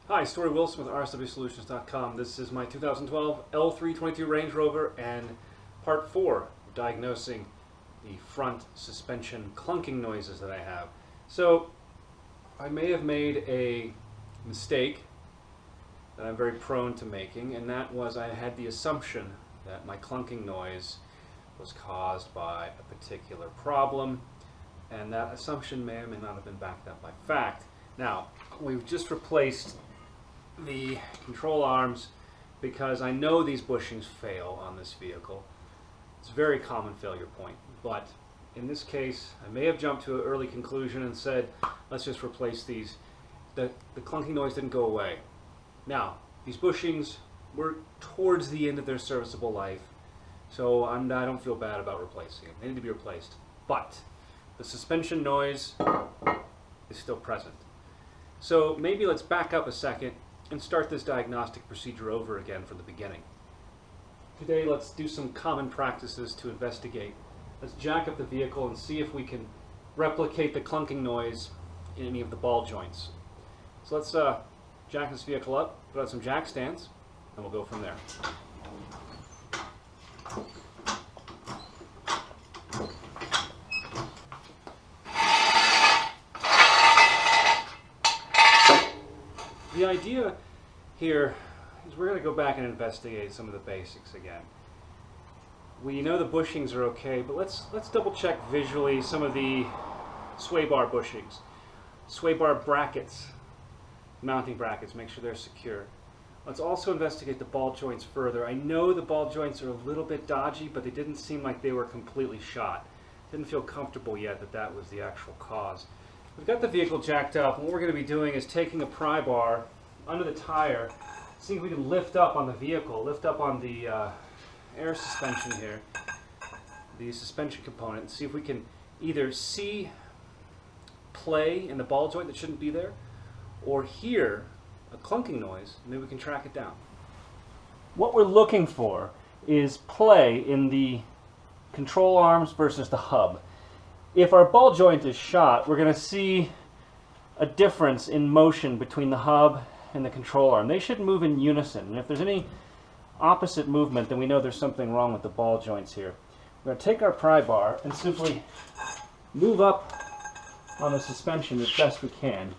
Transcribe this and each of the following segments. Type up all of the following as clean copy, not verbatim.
Hi, Story Wilson with rswsolutions.com. This is my 2012 L322 Range Rover and part 4 of diagnosing the front suspension clunking noises that I have. So I may have made a mistake that I'm very prone to making, and that was I had the assumption that my clunking noise was caused by a particular problem, and that assumption may or may not have been backed up by fact. Now, we've just replaced the control arms because I know these bushings fail on this vehicle. It's a very common failure point, but in this case I may have jumped to an early conclusion and said let's just replace these. The clunking noise didn't go away. Now, these bushings were towards the end of their serviceable life, so I don't feel bad about replacing them. They need to be replaced, but the suspension noise is still present. So maybe let's back up a second and start this diagnostic procedure over again from the beginning. Today, let's do some common practices to investigate. Let's jack up the vehicle and see if we can replicate the clunking noise in any of the ball joints. So let's jack this vehicle up, put on some jack stands, and we'll go from there. The idea here is we're going to go back and investigate some of the basics again. We know the bushings are okay, but let's double check visually some of the sway bar bushings. Sway bar brackets, mounting brackets, make sure they're secure. Let's also investigate the ball joints further. I know the ball joints are a little bit dodgy, but they didn't seem like they were completely shot. Didn't feel comfortable yet that that was the actual cause. We've got the vehicle jacked up, and what we're going to be doing is taking a pry bar under the tire, see if we can lift up on the vehicle, lift up on the air suspension here, the suspension component, and see if we can either see play in the ball joint that shouldn't be there, or hear a clunking noise, and maybe we can track it down. What we're looking for is play in the control arms versus the hub. If our ball joint is shot, we're going to see a difference in motion between the hub and the control arm. They should move in unison, and if there's any opposite movement, then we know there's something wrong with the ball joints here. We're going to take our pry bar and simply move up on the suspension as best we can.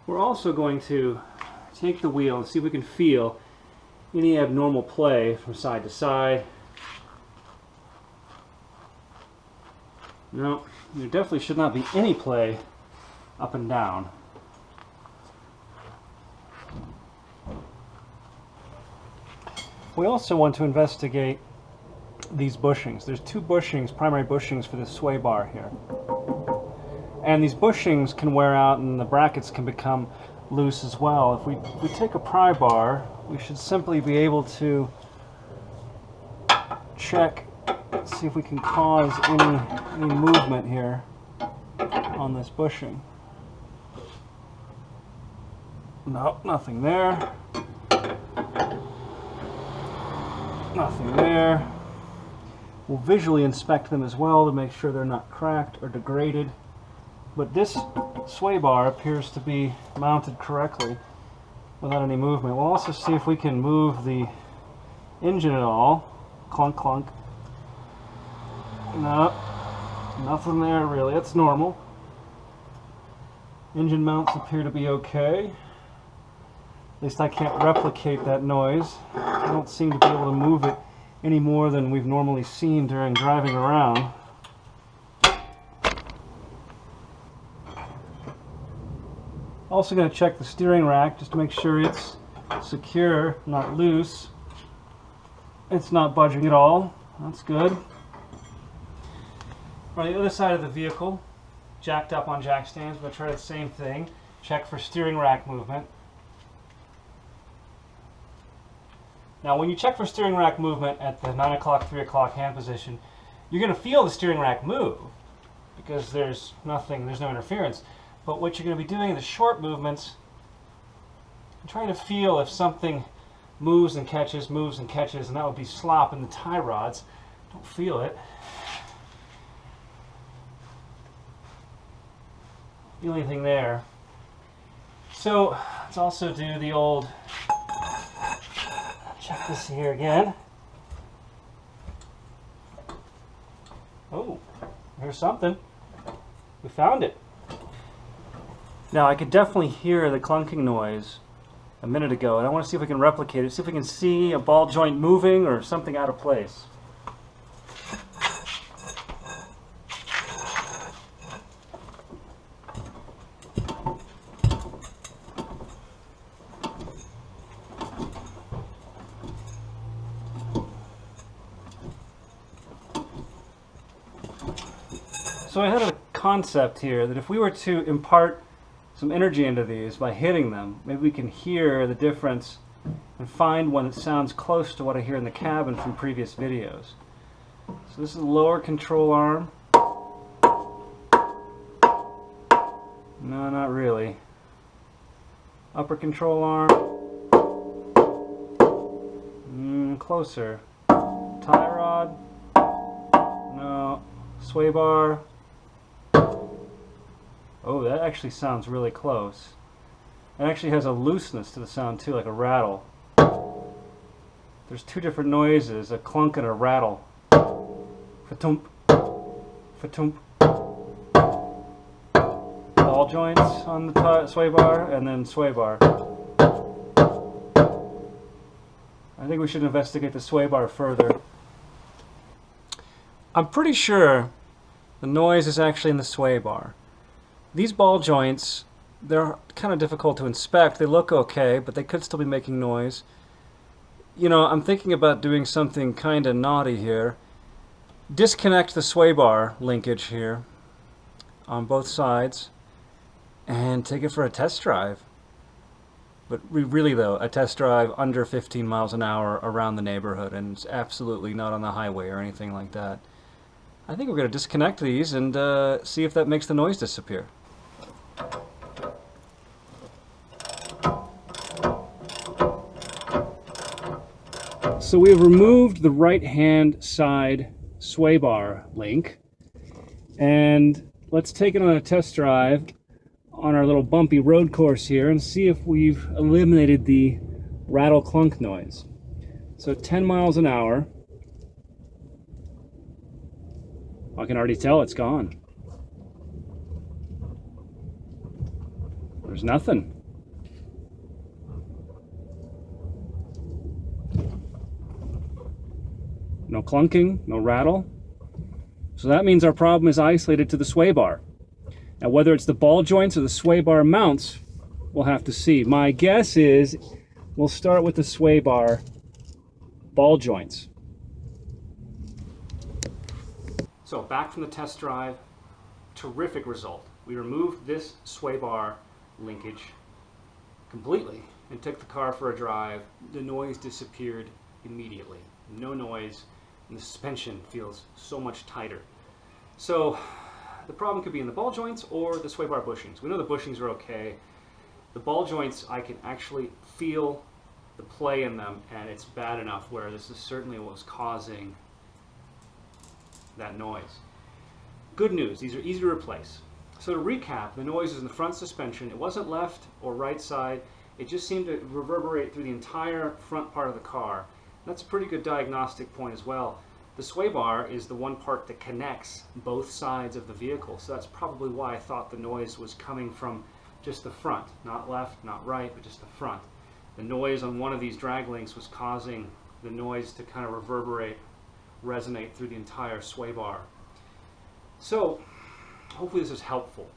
We're also going to take the wheel and see if we can feel any abnormal play from side to side. No, there definitely should not be any play up and down. We also want to investigate these bushings. There's two bushings, primary bushings for this sway bar here. And these bushings can wear out and the brackets can become loose as well. If we take a pry bar, we should simply be able to check, see if we can cause any movement here on this bushing. No, nothing there. Nothing there. We'll visually inspect them as well to make sure they're not cracked or degraded. But this sway bar appears to be mounted correctly without any movement. We'll also see if we can move the engine at all. Clunk, clunk. No, nothing there really. That's normal. Engine mounts appear to be okay. At least I can't replicate that noise. I don't seem to be able to move it any more than we've normally seen during driving around. Also going to check the steering rack just to make sure it's secure, not loose. It's not budging at all. That's good. On the other side of the vehicle, jacked up on jack stands, we'll try the same thing. Check for steering rack movement. Now when you check for steering rack movement at the 9 o'clock, 3 o'clock hand position, you're going to feel the steering rack move because there's no interference. But what you're going to be doing in the short movements, trying to feel if something moves and catches, and that would be slop in the tie rods. Don't feel it. Feel anything there. So let's also do the old, check this here again. Oh, here's something. We found it. Now I could definitely hear the clunking noise a minute ago, and I want to see if we can replicate it, see if we can see a ball joint moving or something out of place. So I had a concept here that if we were to impart some energy into these by hitting them, maybe we can hear the difference and find one that sounds close to what I hear in the cabin from previous videos. So this is the lower control arm. No, not really. Upper control arm. Closer. Tie rod. No. Sway bar. Oh, that actually sounds really close. It actually has a looseness to the sound too, like a rattle. There's two different noises, a clunk and a rattle. Fa-tump, fa-tump. Ball joints on the sway bar, and then sway bar. I think we should investigate the sway bar further. I'm pretty sure the noise is actually in the sway bar. These ball joints, they're kind of difficult to inspect. They look okay, but they could still be making noise. You know, I'm thinking about doing something kind of naughty here. Disconnect the sway bar linkage here on both sides and take it for a test drive. But really though, a test drive under 15 miles an hour around the neighborhood, and it's absolutely not on the highway or anything like that. I think we're going to disconnect these and see if that makes the noise disappear. So we have removed the right-hand side sway bar link, and let's take it on a test drive on our little bumpy road course here and see if we've eliminated the rattle clunk noise. So 10 miles an hour. I can already tell it's gone. There's nothing. No clunking, no rattle. So that means our problem is isolated to the sway bar. Now whether it's the ball joints or the sway bar mounts, we'll have to see. My guess is we'll start with the sway bar ball joints. So back from the test drive, terrific result. We removed this sway bar linkage completely and took the car for a drive. The noise disappeared immediately. No noise, and the suspension feels so much tighter. So the problem could be in the ball joints or the sway bar bushings. We know the bushings are okay. The ball joints, I can actually feel the play in them, and it's bad enough where this is certainly what was causing that noise. Good news, these are easy to replace. So to recap, the noise is in the front suspension. It wasn't left or right side. It just seemed to reverberate through the entire front part of the car. That's a pretty good diagnostic point as well. The sway bar is the one part that connects both sides of the vehicle, so that's probably why I thought the noise was coming from just the front, not left, not right, but just the front. The noise on one of these drag links was causing the noise to kind of reverberate, resonate through the entire sway bar. So hopefully this is helpful.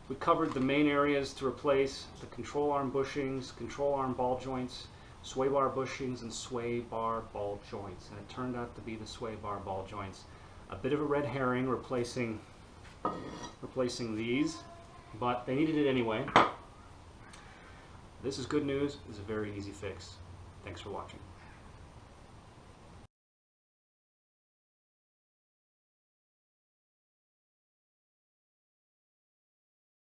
We covered the main areas to replace: the control arm bushings, control arm ball joints, sway bar bushings, and sway bar ball joints. And it turned out to be the sway bar ball joints. A bit of a red herring replacing these, but they needed it anyway. This is good news. This is a very easy fix. Thanks for watching.